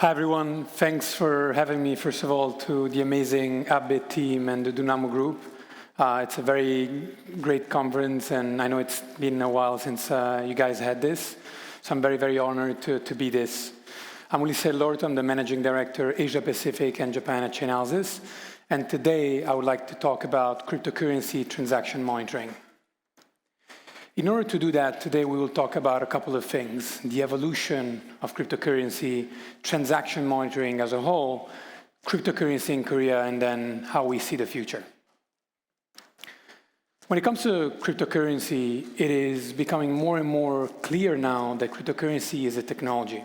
Hi everyone, thanks for having me first of all to the amazing Abit team and the Dunamo group. It's a very great conference and I know it's been a while since you guys had this, so I'm very, very honored to be this. I'm Ulisse Dellorto, I'm the Managing Director, Asia Pacific and Japan at Chainalysis, and today I would like to talk about cryptocurrency transaction monitoring. In order to do that, today we will talk about a couple of things: the evolution of cryptocurrency, transaction monitoring as a whole, cryptocurrency in Korea, and then how we see the future. When it comes to cryptocurrency, it is becoming more and more clear now that cryptocurrency is a technology.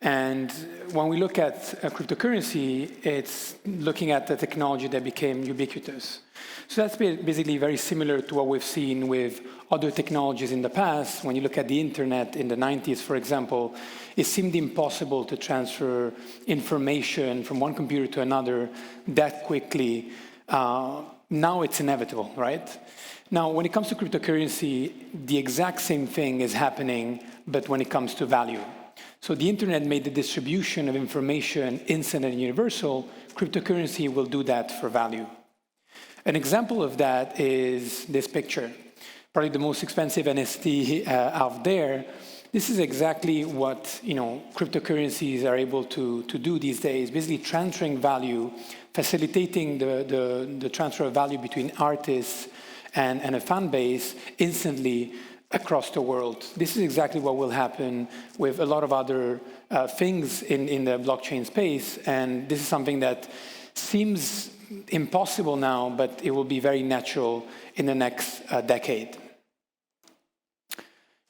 And when we look at cryptocurrency, it's looking at the technology that became ubiquitous. So that's basically very similar to what we've seen with other technologies in the past. When you look at the internet in the 90s, for example, it seemed impossible to transfer information from one computer to another that quickly. Now it's inevitable, right? Now, when it comes to cryptocurrency, the exact same thing is happening, but when it comes to value. So the internet made the distribution of information instant and universal. Cryptocurrency will do that for value. An example of that is this picture, probably the most expensive NFT out there. This is exactly what cryptocurrencies are able to do these days, basically transferring value, facilitating the transfer of value between artists and a fan base instantly across the world. This is exactly what will happen with a lot of other things in the blockchain space, and this is something that seems impossible now, but it will be very natural in the next decade.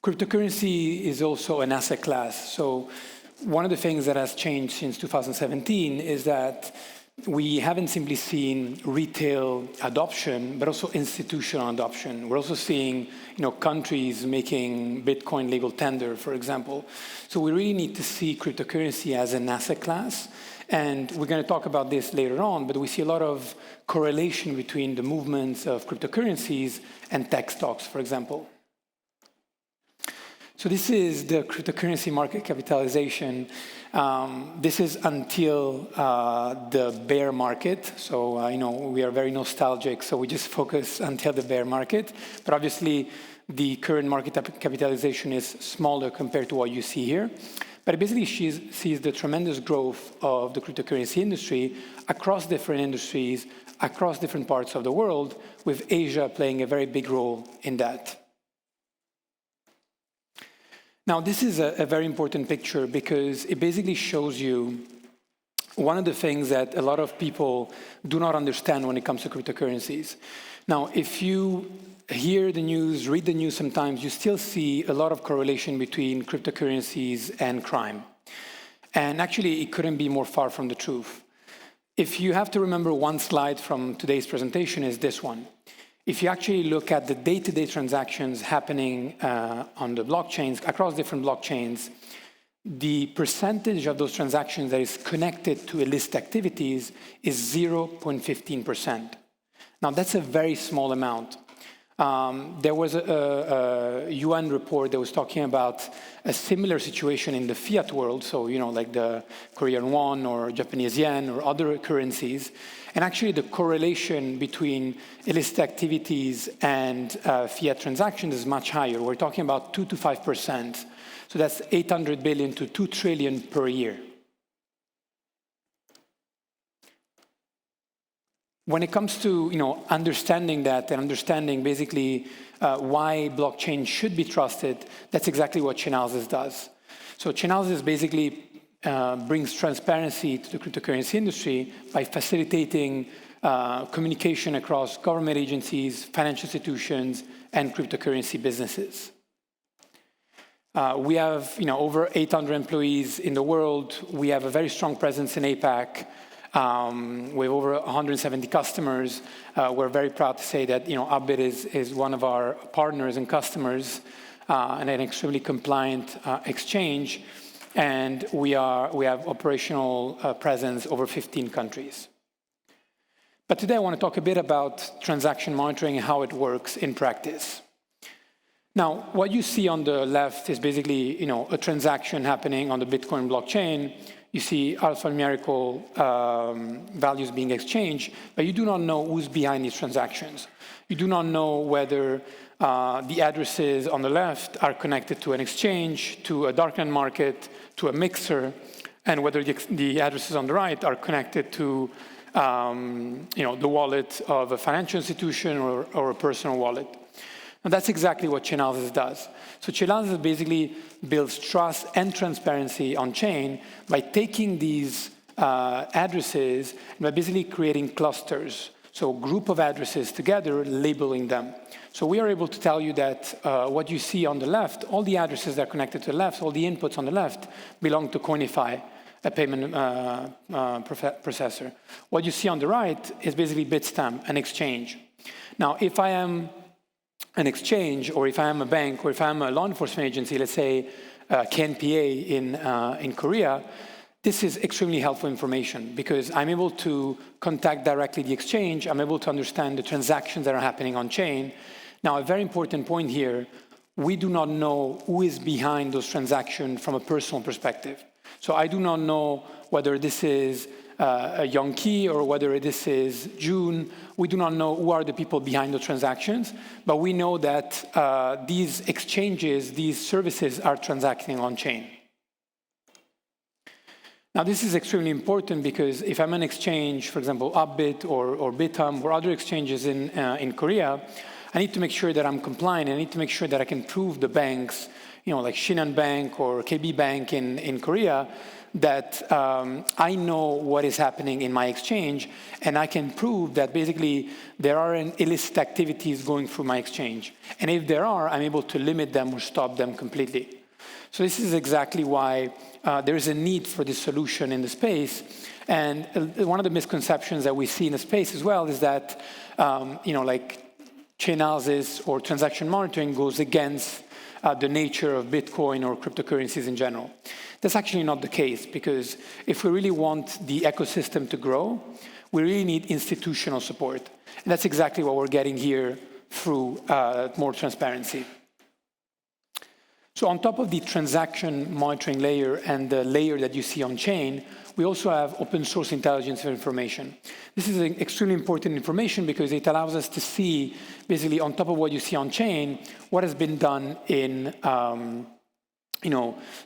Cryptocurrency is also an asset class. So one of the things that has changed since 2017 is that we haven't simply seen retail adoption, but also institutional adoption. We're also seeing countries making Bitcoin legal tender, for example. So we really need to see cryptocurrency as an asset class. And we're going to talk about this later on, but we see a lot of correlation between the movements of cryptocurrencies and tech stocks, for example. So this is the cryptocurrency market capitalization. This is until the bear market. So we are very nostalgic, so we just focus until the bear market. But obviously, the current market capitalization is smaller compared to what you see here. But it basically sees the tremendous growth of the cryptocurrency industry across different industries, across different parts of the world, with Asia playing a very big role in that. Now, this is a very important picture because it basically shows you one of the things that a lot of people do not understand when it comes to cryptocurrencies. Now, if you hear the news, read the news sometimes, you still see a lot of correlation between cryptocurrencies and crime. And actually, it couldn't be more far from the truth. If you have to remember one slide from today's presentation is this one. If you actually look at the day-to-day transactions happening on the blockchains, across different blockchains, the percentage of those transactions that is connected to illicit activities is 0.15%. Now, that's a very small amount. There was a UN report that was talking about a similar situation in the fiat world, so like the Korean won or Japanese yen or other currencies. And actually the correlation between illicit activities and fiat transactions is much higher. We're talking about 2 to 5%. So that's 800 billion to 2 trillion per year. When it comes to understanding that and understanding basically why blockchain should be trusted, that's exactly what Chainalysis does. So Chainalysis basically brings transparency to the cryptocurrency industry by facilitating communication across government agencies, financial institutions, and cryptocurrency businesses. We have over 800 employees in the world. We have a very strong presence in APAC. We have over 170 customers. We're very proud to say that Abit is one of our partners and customers, and an extremely compliant exchange. And we have operational presence over 15 countries. But today I want to talk a bit about transaction monitoring and how it works in practice. Now, what you see on the left is basically a transaction happening on the Bitcoin blockchain. you see alphanumerical values being exchanged, but you do not know who's behind these transactions. You do not know whether the addresses on the left are connected to an exchange, to a darknet market, to a mixer, and whether the addresses on the right are connected to the wallet of a financial institution or a personal wallet. And that's exactly what Chainalysis does. So Chainalysis basically builds trust and transparency on chain by taking these addresses and by basically creating clusters. So a group of addresses together, labeling them. So we are able to tell you that what you see on the left, all the addresses that are connected to the left, all the inputs on the left belong to Coinify, a payment processor. What you see on the right is basically Bitstamp, an exchange. Now, if I am an exchange, or if I am a bank, or if I am a law enforcement agency, let's say KNPA in Korea, this is extremely helpful information because I'm able to contact directly the exchange. I'm able to understand the transactions that are happening on chain. Now, a very important point here, we do not know who is behind those transactions from a personal perspective. So I do not know whether this is a Yongki or whether this is June. We do not know who are the people behind the transactions, but we know that these exchanges, these services are transacting on chain. Now, this is extremely important because if I'm an exchange, for example, Abit or Bitum or other exchanges in Korea, I need to make sure that I'm compliant. I need to make sure that I can prove the banks, like Shinhan Bank or KB Bank in Korea, that I know what is happening in my exchange, and I can prove that basically there aren't illicit activities going through my exchange. And if there are, I'm able to limit them or stop them completely. So this is exactly why there is a need for this solution in the space. And one of the misconceptions that we see in the space as well is that, like Chainalysis or transaction monitoring goes against the nature of Bitcoin or cryptocurrencies in general. That's actually not the case, because if we really want the ecosystem to grow, we really need institutional support. And that's exactly what we're getting here through more transparency. So on top of the transaction monitoring layer and the layer that you see on chain, we also have open source intelligence information. This is extremely important information because it allows us to see, basically on top of what you see on chain, what has been done in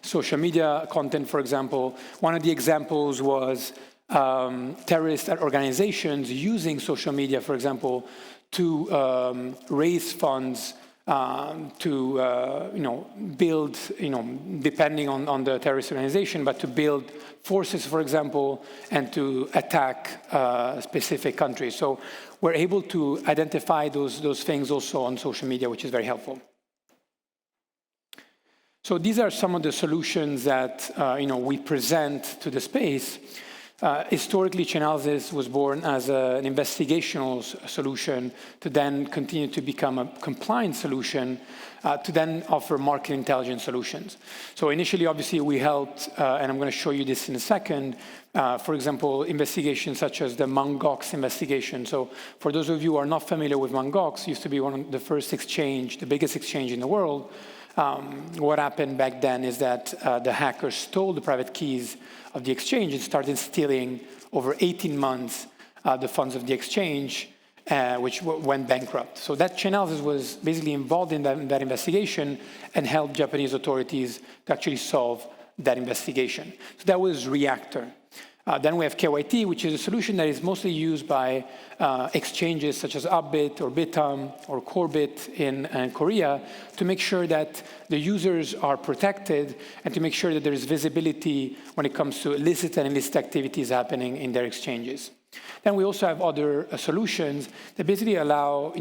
social media content, for example. One of the examples was terrorist organizations using social media, for example, to raise funds to build, depending on the terrorist organization, but to build forces, for example, and to attack specific countries. So we're able to identify those things also on social media, which is very helpful. So these are some of the solutions that we present to the space. Historically, Chainalysis was born as an investigational solution to then continue to become a compliant solution to then offer market intelligence solutions. So initially, obviously, we helped, and I'm going to show you this in a second, for example, investigations such as the Mt. Gox investigation. So for those of you who are not familiar with Mt. Gox, it used to be one of the first exchange, the biggest exchange in the world. What happened back then is that the hackers stole the private keys of the exchange and started stealing over 18 months the funds of the exchange, which went bankrupt. So that Chainalysis was basically involved in that investigation and helped Japanese authorities to actually solve that investigation. So that was Reactor. Then we have KYT, which is a solution that is mostly used by exchanges such as Abit or Bitum or Korbit in Korea to make sure that the users are protected and to make sure that there is visibility when it comes to illicit and illicit activities happening in their exchanges. Then we also have other solutions that basically allow,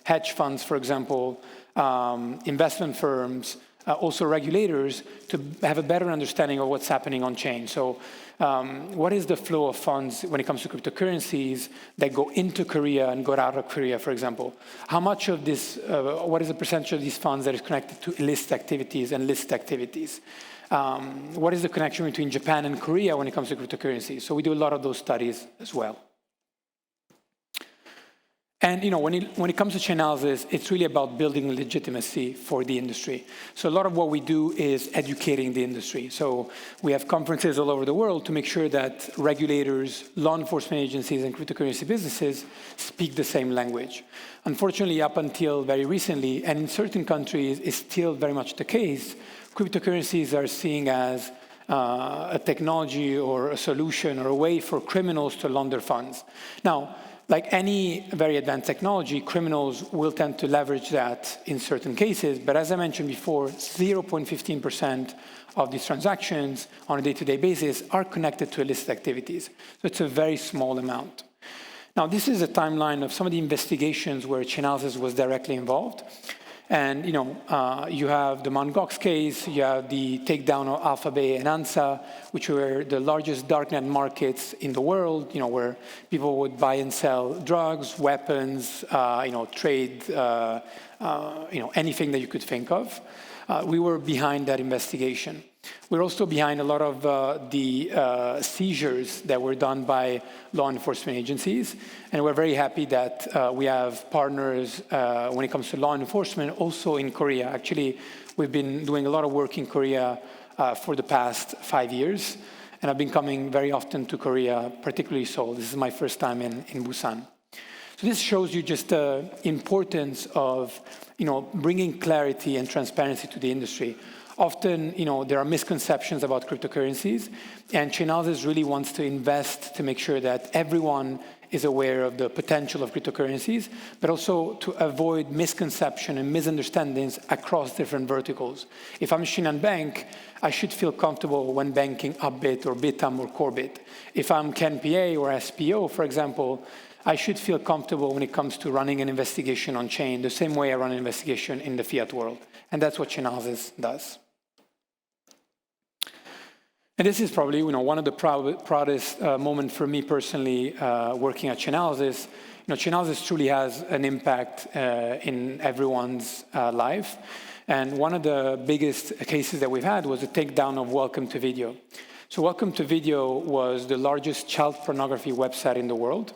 hedge funds, for example, investment firms, also regulators, to have a better understanding of what's happening on chain. So what is the flow of funds when it comes to cryptocurrencies that go into Korea and go out of Korea, for example? How much of this, what is the percentage of these funds that is connected to illicit activities and licit activities? What is the connection between Japan and Korea when it comes to cryptocurrencies? So we do a lot of those studies as well. And when it comes to Chainalysis, it's really about building legitimacy for the industry. So a lot of what we do is educating the industry. So we have conferences all over the world to make sure that regulators, law enforcement agencies, and cryptocurrency businesses speak the same language. Unfortunately, up until very recently, and in certain countries, it's still very much the case, cryptocurrencies are seen as a technology or a solution or a way for criminals to launder funds. Now, like any very advanced technology, criminals will tend to leverage that in certain cases. But as I mentioned before, 0.15% of these transactions on a day-to-day basis are connected to illicit activities. So it's a very small amount. Now, this is a timeline of some of the investigations where Chainalysis was directly involved. And you have the Mt. Gox case, you have the takedown of Alphabet and ANSA, which were the largest darknet markets in the world, where people would buy and sell drugs, weapons, trade, anything that you could think of. We were behind that investigation. We're also behind a lot of the seizures that were done by law enforcement agencies. And we're very happy that we have partners when it comes to law enforcement also in Korea. Actually, we've been doing a lot of work in Korea for the past 5 years. And I've been coming very often to Korea, particularly Seoul. This is my first time in Busan. So this shows you just the importance of bringing clarity and transparency to the industry. Often, there are misconceptions about cryptocurrencies, and Chainalysis really wants to invest to make sure that everyone is aware of the potential of cryptocurrencies, but also to avoid misconception and misunderstandings across different verticals. If I'm Shinhan Bank, I should feel comfortable when banking Abit or Bitam or Corbit. If I'm KNPA or SPO, for example, I should feel comfortable when it comes to running an investigation on chain, the same way I run an investigation in the fiat world. And that's what Chainalysis does. And this is probably one of the proudest moments for me personally working at Chainalysis. Chainalysis truly has an impact in everyone's life. And one of the biggest cases that we've had was the takedown of Welcome to Video. So Welcome to Video was the largest child pornography website in the world.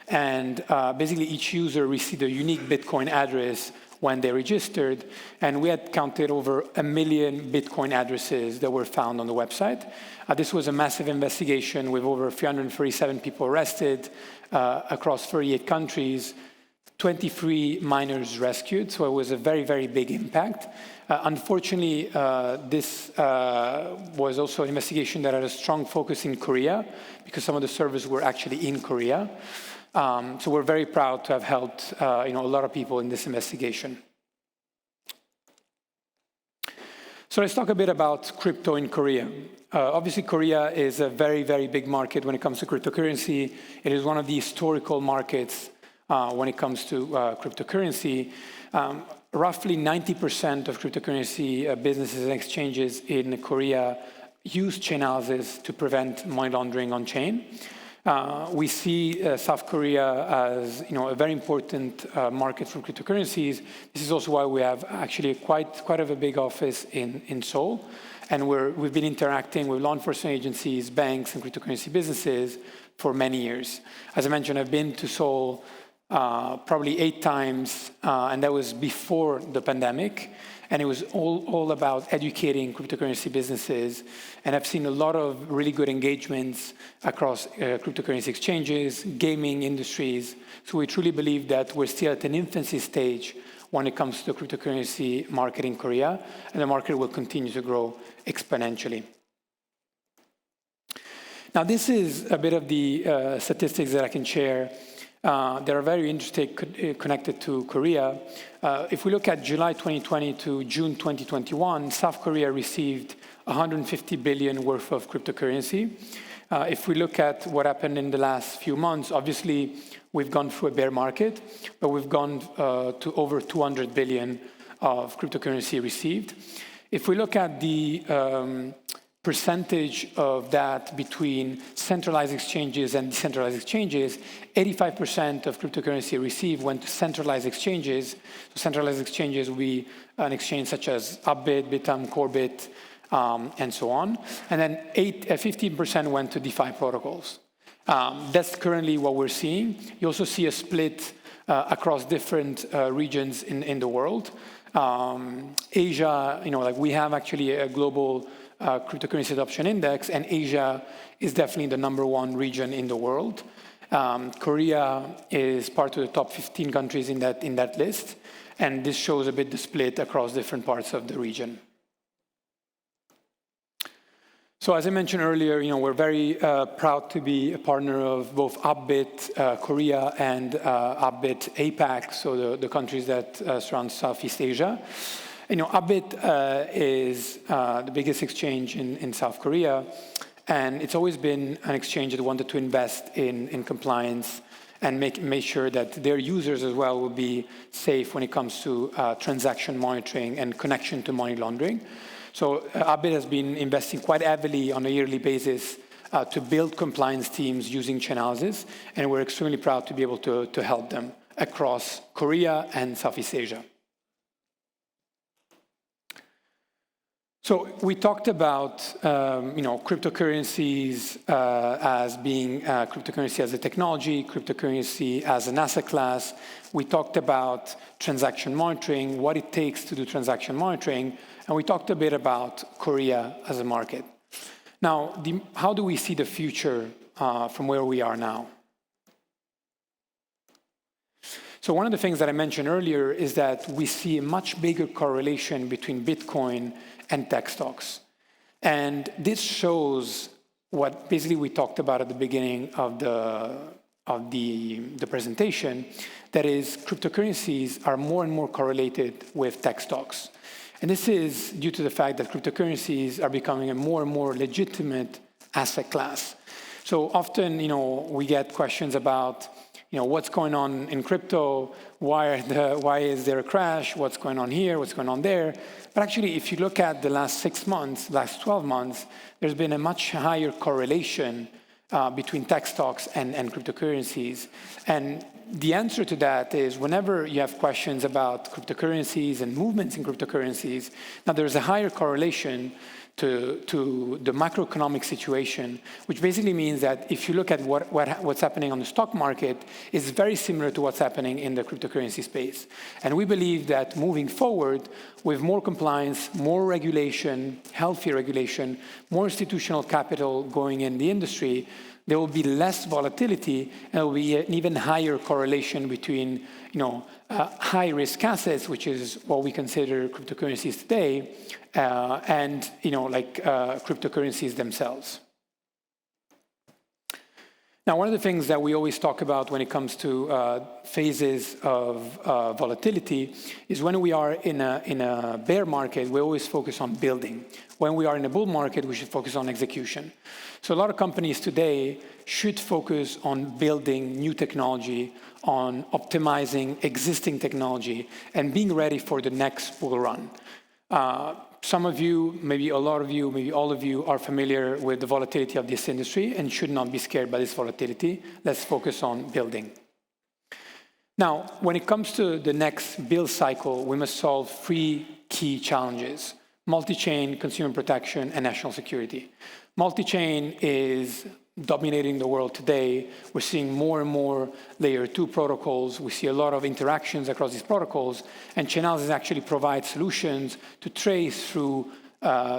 And basically each user received a unique Bitcoin address when they registered, and we had counted over 1 million Bitcoin addresses that were found on the website. This was a massive investigation with over 337 people arrested across 38 countries, 23 minors rescued, so it was a very, very big impact. Unfortunately, this was also an investigation that had a strong focus in Korea, because some of the servers were actually in Korea. So we're very proud to have helped a lot of people in this investigation. So let's talk a bit about crypto in Korea. Obviously, Korea is a very, very big market when it comes to cryptocurrency. It is one of the historical markets when it comes to cryptocurrency. Roughly 90% of cryptocurrency businesses and exchanges in Korea use Chainalysis to prevent money laundering on chain. We see South Korea as a very important market for cryptocurrencies. This is also why we have actually quite a big office in Seoul, and we've been interacting with law enforcement agencies, banks, and cryptocurrency businesses for many years. As I mentioned, I've been to Seoul probably 8 times, and that was before the pandemic. And it was all about educating cryptocurrency businesses. And I've seen a lot of really good engagements across cryptocurrency exchanges, gaming industries. So we truly believe that we're still at an infancy stage when it comes to the cryptocurrency market in Korea, and the market will continue to grow exponentially. Now, this is a bit of the statistics that I can share that are very interesting connected to Korea. If we look at July 2020 to June 2021, South Korea received 150 billion worth of cryptocurrency. If we look at what happened in the last few months, obviously we've gone through a bear market, but we've gone to over 200 billion of cryptocurrency received. If we look at the percentage of that between centralized exchanges and decentralized exchanges, 85% of cryptocurrency received went to centralized exchanges. So centralized exchanges will be an exchange such as Abit, Bitam, Corbit, and so on. And then 15% went to DeFi protocols. That's currently what we're seeing. You also see a split across different regions in the world. Asia, like we have actually a global cryptocurrency adoption index, and Asia is definitely the #1 region in the world. Korea is part of the top 15 countries in that list, and this shows a bit the split across different parts of the region. So as I mentioned earlier, we're very proud to be a partner of both Abit Korea and Abit APAC, so the countries that surround Southeast Asia. Abit is the biggest exchange in South Korea, and it's always been an exchange that wanted to invest in compliance and make sure that their users as well will be safe when it comes to transaction monitoring and connection to money laundering. So Abit has been investing quite heavily on a yearly basis to build compliance teams using Chainalysis, and we're extremely proud to be able to help them across Korea and Southeast Asia. So we talked about cryptocurrencies as being cryptocurrency as a technology, cryptocurrency as an asset class. We talked about transaction monitoring, what it takes to do transaction monitoring, and we talked a bit about Korea as a market. Now, how do we see the future from where we are now? So one of the things that I mentioned earlier is that we see a much bigger correlation between Bitcoin and tech stocks. And this shows what basically we talked about at the beginning of the presentation, that is, cryptocurrencies are more and more correlated with tech stocks. And this is due to the fact that cryptocurrencies are becoming a more and more legitimate asset class. So often, we get questions about, what's going on in crypto? Why is there a crash? What's going on here? What's going on there? But actually, if you look at the last 6 months, last 12 months, there's been a much higher correlation between tech stocks and cryptocurrencies. And the answer to that is whenever you have questions about cryptocurrencies and movements in cryptocurrencies, now there's a higher correlation to the macroeconomic situation, which basically means that if you look at what's happening on the stock market, it's very similar to what's happening in the cryptocurrency space. And we believe that moving forward, with more compliance, more regulation, healthier regulation, more institutional capital going in the industry, there will be less volatility, and there will be an even higher correlation between, high-risk assets, which is what we consider cryptocurrencies today, and cryptocurrencies themselves. Now, one of the things that we always talk about when it comes to phases of volatility is when we are in a bear market, we always focus on building. When we are in a bull market, we should focus on execution. So a lot of companies today should focus on building new technology, on optimizing existing technology, and being ready for the next bull run. Some of you, maybe a lot of you, maybe all of you are familiar with the volatility of this industry and should not be scared by this volatility. Let's focus on building. Now, when it comes to the next build cycle, we must solve 3 key challenges: multi-chain, consumer protection, and national security. Multi-chain is dominating the world today. We're seeing more and more layer 2 protocols. We see a lot of interactions across these protocols, and Chainalysis actually provides solutions to trace through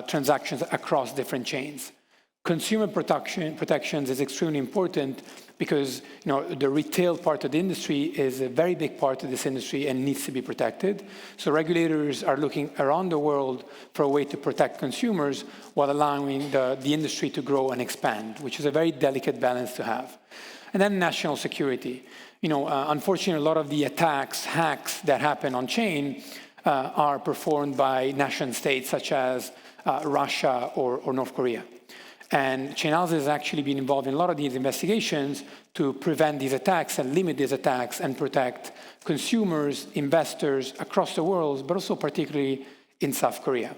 transactions across different chains. Consumer protections is extremely important because the retail part of the industry is a very big part of this industry and needs to be protected. So regulators are looking around the world for a way to protect consumers while allowing the industry to grow and expand, which is a very delicate balance to have. And then national security. Unfortunately, a lot of the hacks that happen on chain are performed by nation states such as Russia or North Korea. And Chainalysis has actually been involved in a lot of these investigations to prevent these attacks and limit these attacks and protect consumers, investors across the world, but also particularly in South Korea.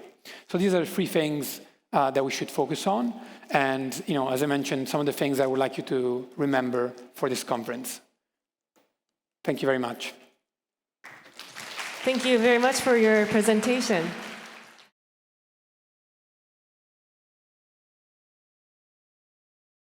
So these are the 3 things that we should focus on. And as I mentioned, some of the things I would like you to remember for this conference. Thank you very much. Thank you very much for your presentation.